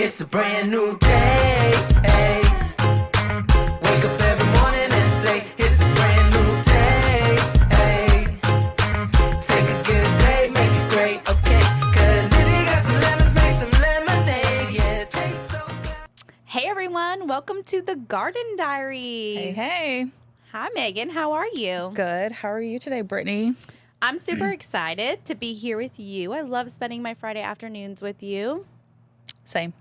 It's a brand new day. Hey. Wake up every morning and say, it's a brand new day. Hey. Take a good day, make it great, okay? 'Cause if you got some lemons, make some lemonade. Yeah, taste those. Hey everyone, welcome to the Garden Diaries. Hey. Hi Megan, how are you? Good. How are you today, Brittany? I'm super excited to be here with you. I love spending my Friday afternoons with you. Same.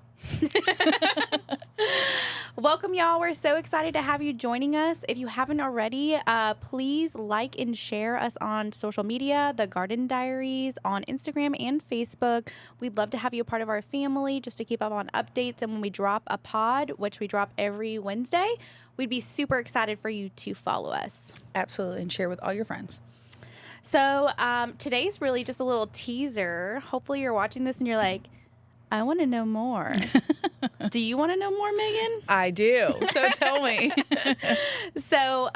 Welcome, y'all. We're so excited to have you joining us. If you haven't already, please like and share us on social media, the Garden Diaries on Instagram and Facebook. We'd love to have you a part of our family just to keep up on updates. And when we drop a pod, which we drop every Wednesday, we'd be super excited for you to follow us. Absolutely. And share with all your friends. So today's really just a little teaser. Hopefully you're watching this and you're like, I want to know more. Do you want to know more, Megan? I do. So tell me. So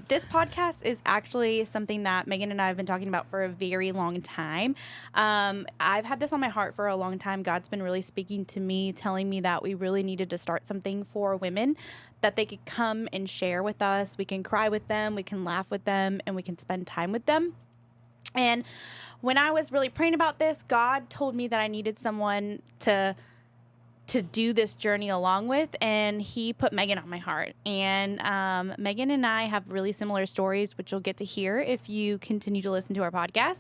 this podcast is actually something that Megan and I have been talking about for a very long time. I've had this on my heart for a long time. God's been really speaking to me, telling me that we really needed to start something for women, that they could come and share with us. We can cry with them, we can laugh with them, and we can spend time with them. And when I was really praying about this, God told me that I needed someone to do this journey along with, and he put Megan on my heart. And Megan and I have really similar stories, which you'll get to hear if you continue to listen to our podcast.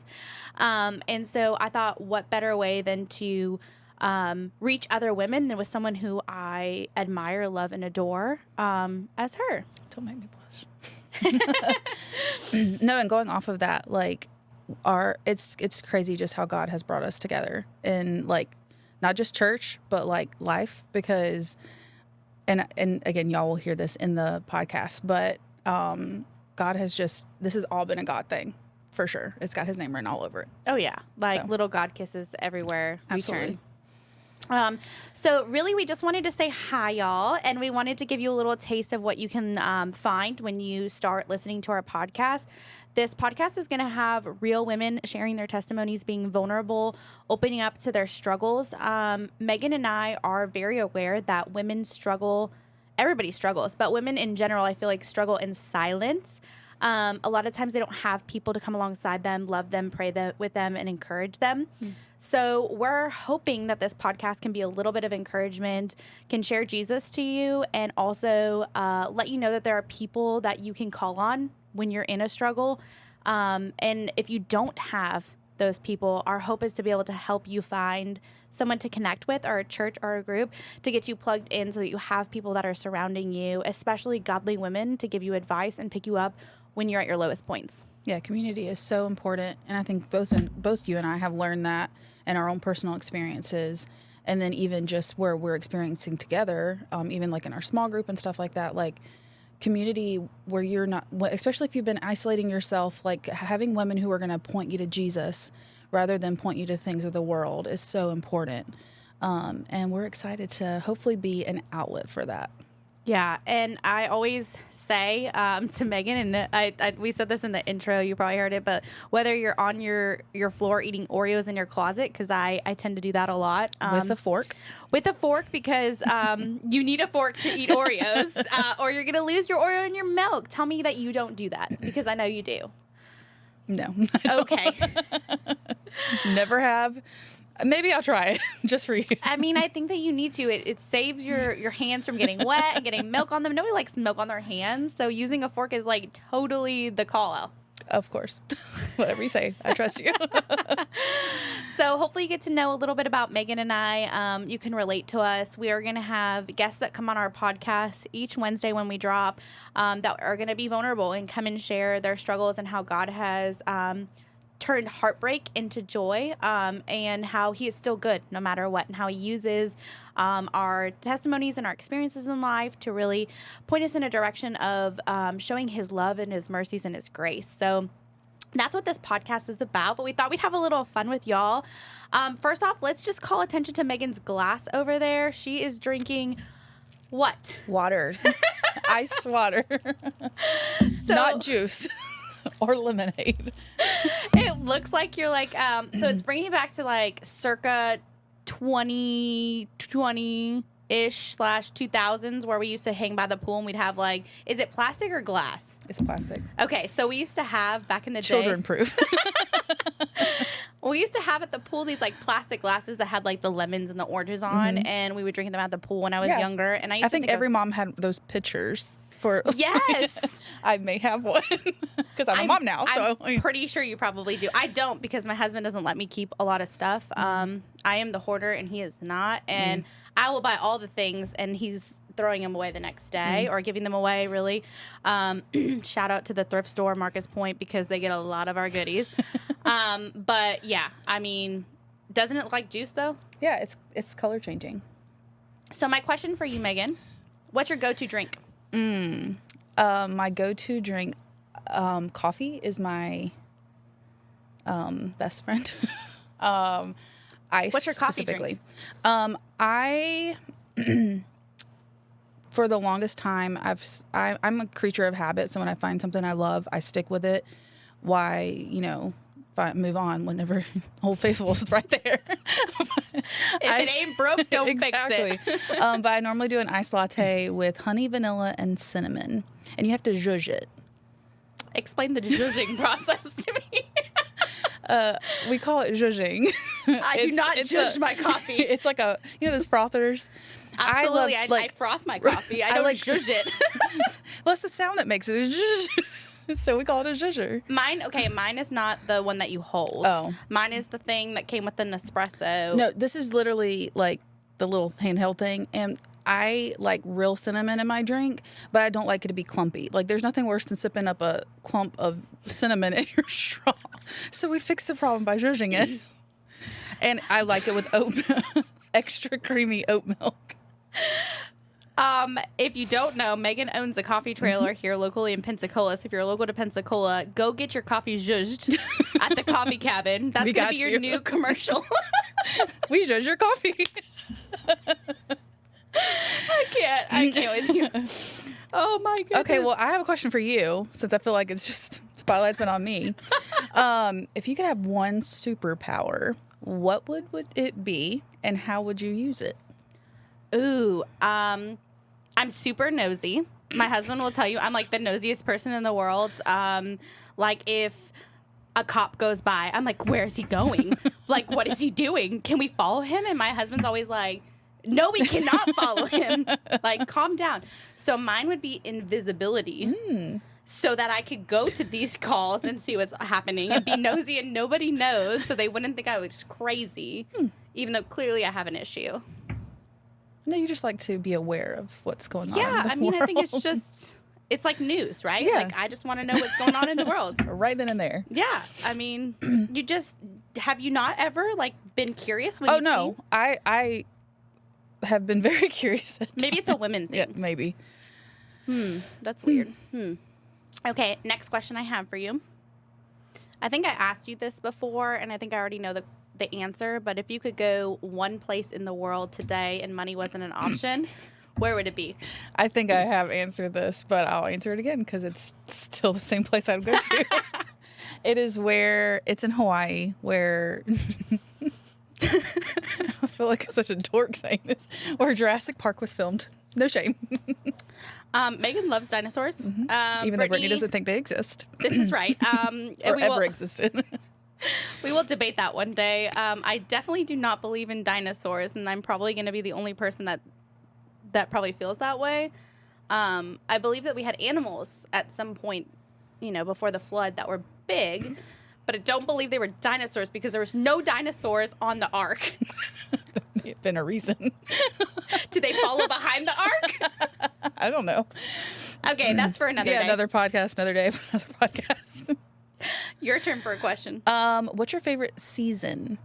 And so I thought, what better way than to reach other women than with someone who I admire, love, and adore as her. Don't make me blush. No, and going off of that, like, it's crazy just how God has brought us together in, like, not just church, but like life, because and again, y'all will hear this in the podcast, but God has just, this has all been a God thing for sure. It's got his name written all over it. Oh yeah, like little God kisses everywhere we turn. Absolutely. So really, we just wanted to say hi, y'all, and we wanted to give you a little taste of what you can find when you start listening to our podcast. This podcast is going to have real women sharing their testimonies, being vulnerable, opening up to their struggles. Megan and I are very aware that women struggle. Everybody struggles, but women in general, I feel like, struggle in silence. A lot of times they don't have people to come alongside them, love them, pray with them, and encourage them. So we're hoping that this podcast can be a little bit of encouragement, can share Jesus to you, and also let you know that there are people that you can call on when you're in a struggle. And if you don't have those people, our hope is to be able to help you find someone to connect with, or a church or a group to get you plugged in so that you have people that are surrounding you, especially godly women, to give you advice and pick you up when you're at your lowest points. Yeah, community is so important, and I think both you and I have learned that in our own personal experiences, and then even just where we're experiencing together, even like in our small group and stuff like that, like community where you're not, especially if you've been isolating yourself, like having women who are going to point you to Jesus rather than point you to things of the world is so important. And we're excited to hopefully be an outlet for that. Yeah, and I always say to Megan, and we said this in the intro, you probably heard it, but whether you're on your floor eating Oreos in your closet, because I tend to do that a lot. With a fork? With a fork, because you need a fork to eat Oreos, or you're going to lose your Oreo in your milk. Tell me that you don't do that, because I know you do. No. Okay. Never have. Maybe I'll try it just for you. I mean, I think that you need to. It saves your hands from getting wet and getting milk on them. Nobody likes milk on their hands, so using a fork is like totally the call out. Of course. Whatever you say. I trust you. So hopefully you get to know a little bit about Megan and I. You can relate to us. We are going to have guests that come on our podcast each Wednesday when we drop that are going to be vulnerable and come and share their struggles and how God has turned heartbreak into joy, and how he is still good no matter what, and how he uses our testimonies and our experiences in life to really point us in a direction of showing his love and his mercies and his grace. So that's what this podcast is about, but we thought we'd have a little fun with y'all. First off, let's just call attention to Megan's glass over there. She is drinking what? Water. Iced water. Not juice. Or lemonade. It looks like you're like, so it's bringing you back to like circa 2020-ish / 2000s where we used to hang by the pool and we'd have like, is it plastic or glass? It's plastic. Okay, so we used to have back in the day. Children proof. We used to have at the pool these like plastic glasses that had like the lemons and the oranges on, and we would drink them at the pool when I was younger. And I think every mom had those pictures for. Yes, I may have one because I'm a mom now. So I'm pretty sure you probably do. I don't because my husband doesn't let me keep a lot of stuff. I am the hoarder and he is not, and I will buy all the things and he's throwing them away the next day or giving them away, really. Shout out to the thrift store, Marcus Pointe, because they get a lot of our goodies. But yeah, I mean, doesn't it look like juice though? Yeah, it's color changing. So my question for you, Megan, what's your go-to drink? My go-to drink, coffee is my best friend. Ice. What's your coffee specifically? I for the longest time, I'm a creature of habit. So when I find something I love, I stick with it. Why, move on whenever Old Faithful is right there. If it ain't broke, don't exactly. fix it. But I normally do an iced latte with honey, vanilla, and cinnamon. And you have to zhuzh it. Explain the zhuzhing process to me. We call it zhuzhing. I do not zhuzh my coffee. It's like those frothers. Absolutely. I froth my coffee. I don't zhuzh it. Well, it's the sound that makes it. So we call it a zhuzher. Mine is not the one that you hold. Oh. Mine is the thing that came with the Nespresso. No, this is literally like the little handheld thing. And I like real cinnamon in my drink, but I don't like it to be clumpy. Like, there's nothing worse than sipping up a clump of cinnamon in your straw. So we fixed the problem by zhuzhing it. And I like it with extra creamy oat milk. If you don't know, Megan owns a coffee trailer here locally in Pensacola. So if you're local to Pensacola, go get your coffee zhuzhed at the coffee cabin. That's going to be your new commercial. We zhuzh your coffee. I can't with you. Oh my goodness. Okay, well, I have a question for you, since I feel like it's just spotlight's been on me. If you could have one superpower, what would it be, and how would you use it? Ooh, I'm super nosy. My husband will tell you I'm like the nosiest person in the world. Like if a cop goes by, I'm like, where is he going? Like, what is he doing? Can we follow him? And my husband's always like, no, we cannot follow him. Like, calm down. So mine would be invisibility. So that I could go to these calls and see what's happening and be nosy and nobody knows, so they wouldn't think I was crazy, even though clearly I have an issue. No, you just like to be aware of what's going on. Yeah, in the I mean, world. I think it's like news, right? Yeah. Like, I just want to know what's going on in the world. Right then and there. Yeah, I mean, have you not ever like been curious when Oh you've no, seen? I have been very curious. Maybe it's a women thing. Yeah, maybe. That's weird. Okay, next question I have for you. I think I asked you this before, and I think I already know the answer, but if you could go one place in the world today and money wasn't an option, where would it be? I think I have answered this, but I'll answer it again because it's still the same place I would go to. It's in Hawaii, where I feel like I'm such a dork saying this, where Jurassic Park was filmed. No shame. Megan loves dinosaurs. Even though Brittany doesn't think they exist. This is right. Or ever existed. We will debate that one day. I definitely do not believe in dinosaurs, and I'm probably going to be the only person that probably feels that way. I believe that we had animals at some point, before the flood that were big, but I don't believe they were dinosaurs because there was no dinosaurs on the ark. There's been a reason. Did they follow behind the ark? I don't know. Okay, that's for another day. Another podcast, another day, another podcast. Your turn for a question. What's your favorite season?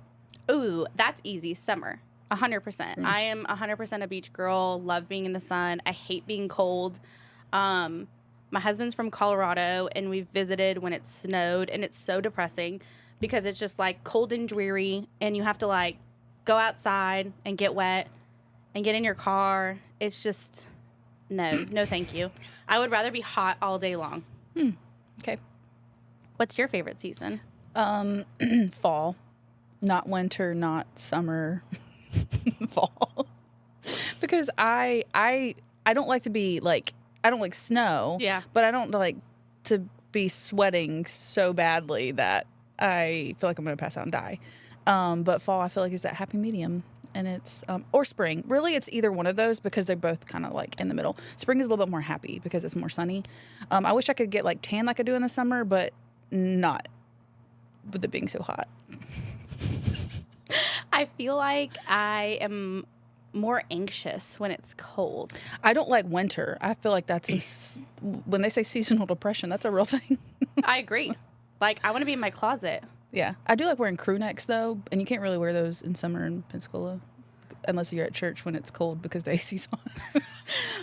Ooh, that's easy. Summer. 100%. I am 100% a beach girl. Love being in the sun. I hate being cold. My husband's from Colorado, and we've visited when it snowed, and it's so depressing because it's just like cold and dreary, and you have to like go outside and get wet and get in your car. It's just no thank you. I would rather be hot all day long. Okay. What's your favorite season? Fall. Not winter, not summer. fall. Because I don't like to be like, I don't like snow. Yeah. But I don't like to be sweating so badly that I feel like I'm going to pass out and die. But fall, I feel like, is that happy medium. And it's, or spring. Really, it's either one of those because they're both kind of like in the middle. Spring is a little bit more happy because it's more sunny. I wish I could get like tan like I do in the summer, but not with it being so hot. I feel like I am more anxious when it's cold. I don't like winter. I feel like when they say seasonal depression, that's a real thing. I agree. Like, I want to be in my closet. Yeah. I do like wearing crew necks, though, and you can't really wear those in summer in Pensacola unless you're at church when it's cold because the AC's on.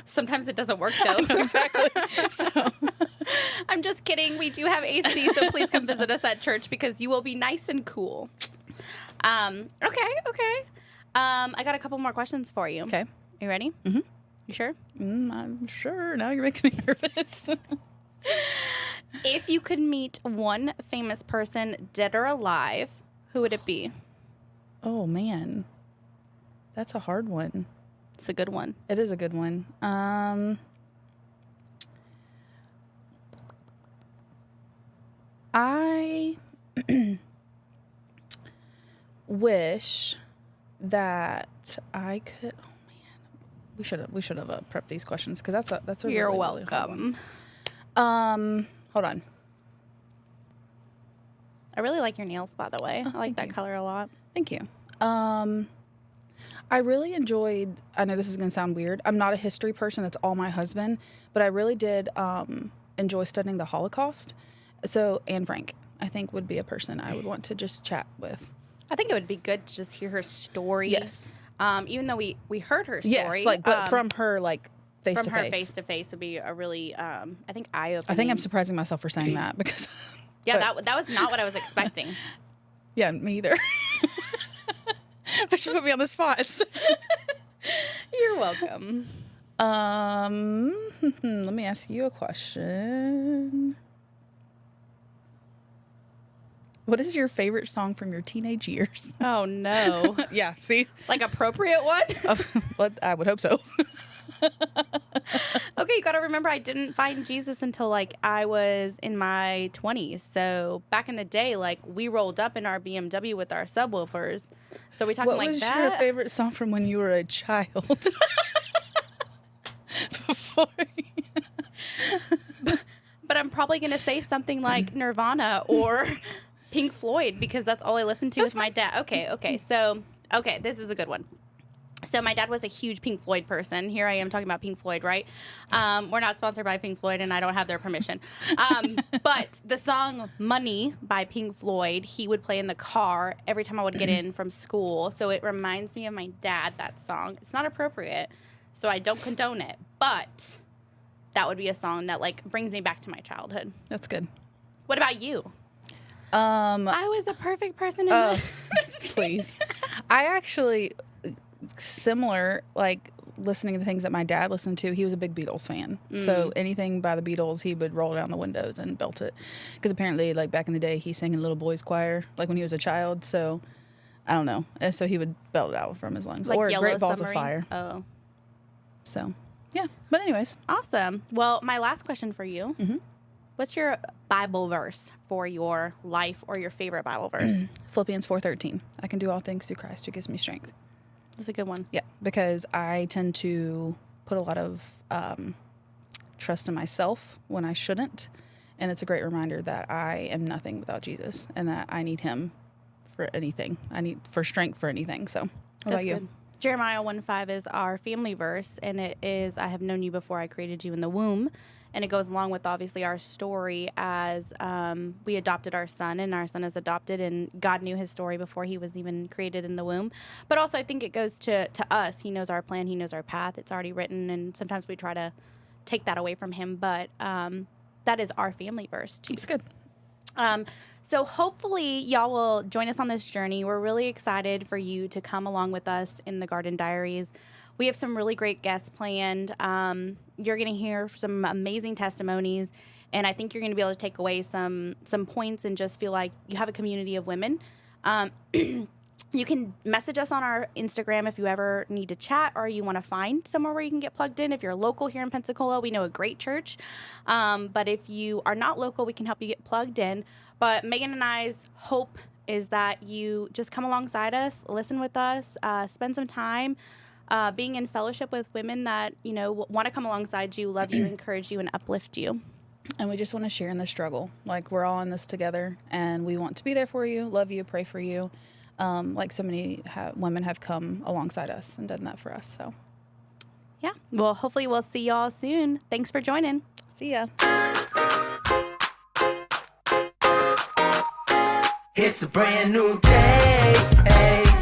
Sometimes it doesn't work, though. Exactly. So I'm just kidding. We do have AC, so please come visit us at church because you will be nice and cool. Okay. I got a couple more questions for you. Okay. You ready? Mm-hmm. You sure? I'm sure. Now you're making me nervous. If you could meet one famous person, dead or alive, who would it be? Oh, man. That's a hard one. It's a good one. It is a good one. I wish that I could. Oh man, we should have prepped these questions because that's a You're really, really hard welcome. one. Hold on. I really like your nails, by the way. I like thank that you. color a lot. Thank you. I really enjoyed. I know this is going to sound weird. I'm not a history person. It's all my husband. But I really did enjoy studying the Holocaust. So Anne Frank, I think, would be a person I would want to just chat with. I think it would be good to just hear her story. Yes. Even though we heard her story. Yes, but from her, face to face. From her face to face would be a really, I think, eye-opening. I think I'm surprising myself for saying that because. Yeah, that was not what I was expecting. Yeah, me either. But you put me on the spot. You're welcome. Let me ask you a question. What is your favorite song from your teenage years? Oh, no. Yeah, see? Like appropriate one? Well, I would hope so. Okay, you got to remember I didn't find Jesus until like I was in my 20s. So back in the day, like we rolled up in our BMW with our subwoofers. So we talking What like was that? your favorite song from when you were a child? Before But I'm probably going to say something like Nirvana or Pink Floyd because that's all I listened to with my dad. Okay. So, this is a good one. So my dad was a huge Pink Floyd person. Here I am talking about Pink Floyd, right? We're not sponsored by Pink Floyd, and I don't have their permission. But the song Money by Pink Floyd, he would play in the car every time I would get in from school. So it reminds me of my dad, that song. It's not appropriate, so I don't condone it. But that would be a song that, like, brings me back to my childhood. That's good. What about you? I was a perfect person in Please. I actually... similar, like listening to the things that my dad listened to. He was a big Beatles fan, so anything by the Beatles, he would roll down the windows and belt it. Because apparently, like back in the day, he sang in little boys' choir, like when he was a child. So I don't know, and so he would belt it out from his lungs, like or Yellow Great Balls Submarine? of Fire. Oh, So yeah, but anyways, awesome. Well, my last question for you: what's your Bible verse for your life, or your favorite Bible verse? Philippians 4:13. I can do all things through Christ who gives me strength. That's a good one. Yeah, because I tend to put a lot of trust in myself when I shouldn't. And it's a great reminder that I am nothing without Jesus and that I need him for anything. I need for strength for anything. So what about you? Good. Jeremiah 1:5 is our family verse, and it is, I have known you before I created you in the womb. And it goes along with, obviously, our story as we adopted our son, and our son is adopted, and God knew his story before he was even created in the womb. But also, I think it goes to us. He knows our plan. He knows our path. It's already written, and sometimes we try to take that away from him. But that is our family verse, too. It's good. So hopefully y'all will join us on this journey. We're really excited for you to come along with us in the Garden Diaries. We have some really great guests planned. You're going to hear some amazing testimonies, and I think you're going to be able to take away some points and just feel like you have a community of women. You can message us on our Instagram if you ever need to chat or you want to find somewhere where you can get plugged in. If you're local here in Pensacola, we know a great church. But if you are not local, we can help you get plugged in. But Megan and I's hope is that you just come alongside us, listen with us, spend some time being in fellowship with women that, want to come alongside you, love you, encourage you, and uplift you. And we just want to share in the struggle. Like, we're all in this together, and we want to be there for you, love you, pray for you. Like so many women have come alongside us and done that for us. So, yeah. Well, hopefully we'll see y'all soon. Thanks for joining. see ya. It's a brand new day.